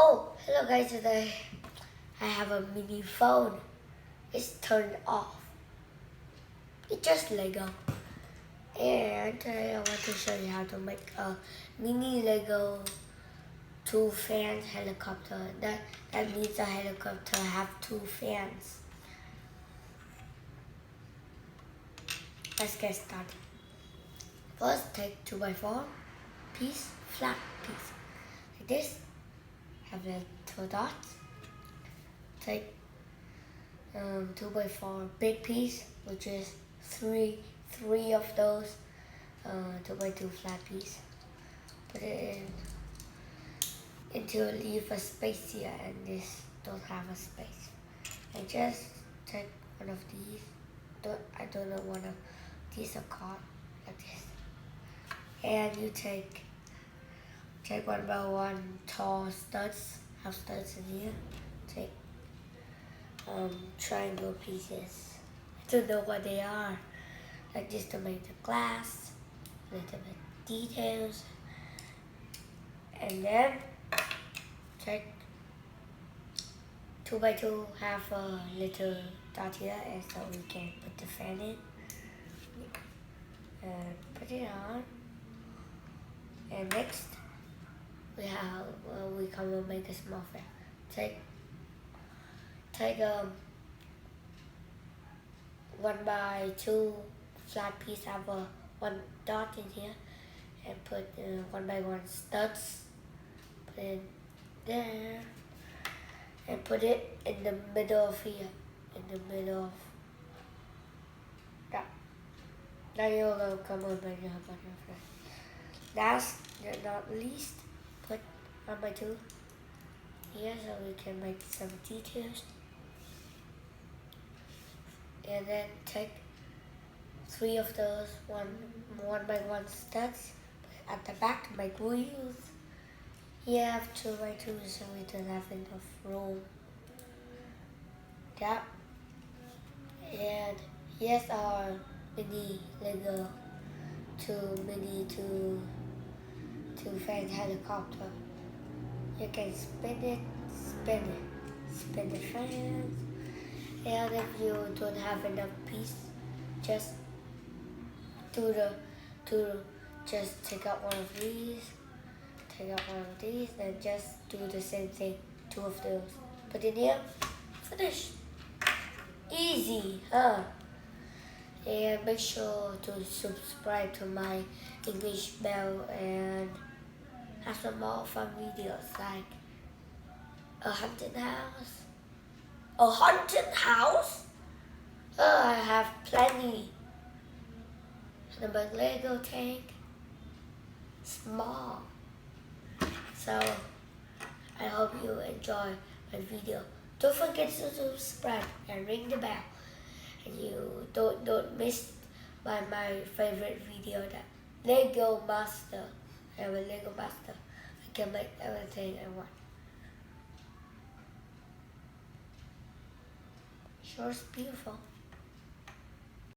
Oh, hello guys, today I have a mini phone. It's turned off. It's just Lego. And today I want to show you how to make a mini Lego two fans helicopter. That means the helicopter have two fans. Let's get started. First, take 2x4 piece, flat piece. Like this. Have little dots. Take 2x4 big piece, which is three of those 2x2 flat piece. Put it into leave a space here, and this don't have a space. And just take one of these. I don't know one of these are called like this. And you take one by one tall studs. Have studs in here. Take triangle pieces. I don't know what they are. Like this to make the glass, little bit details, and then take 2x2, have a little dot here, and so we can put the fan in and put it on. And next we come and make a small fan. Take 1x2 flat piece, have a one dot in here, and put 1x1 studs. Put it there, and put it in the middle of here, in the middle of that. Now you're gonna come and make your butterfly. Last but not least, put 1x2 here so we can make some details. And then take 3 of those 1x1 studs at the back, make wheels. Here I have 2x2 so we don't have enough room. Yeah. And here's our mini Lego two fan helicopter. You can spin the fans. And if you don't have enough piece, just just take out one of these, and just do the same thing, 2 of those. Put in here, finish. Easy, huh? And make sure to subscribe to my English Bell and have some more fun videos like a haunted house. A haunted house? Oh, I have plenty. And a Lego tank. Small. So, I hope you enjoy my video. Don't forget to subscribe and ring the bell. And you don't miss my favorite video, that Lego Master. I have a Lego Master. I can make everything I want. Sure, it's beautiful.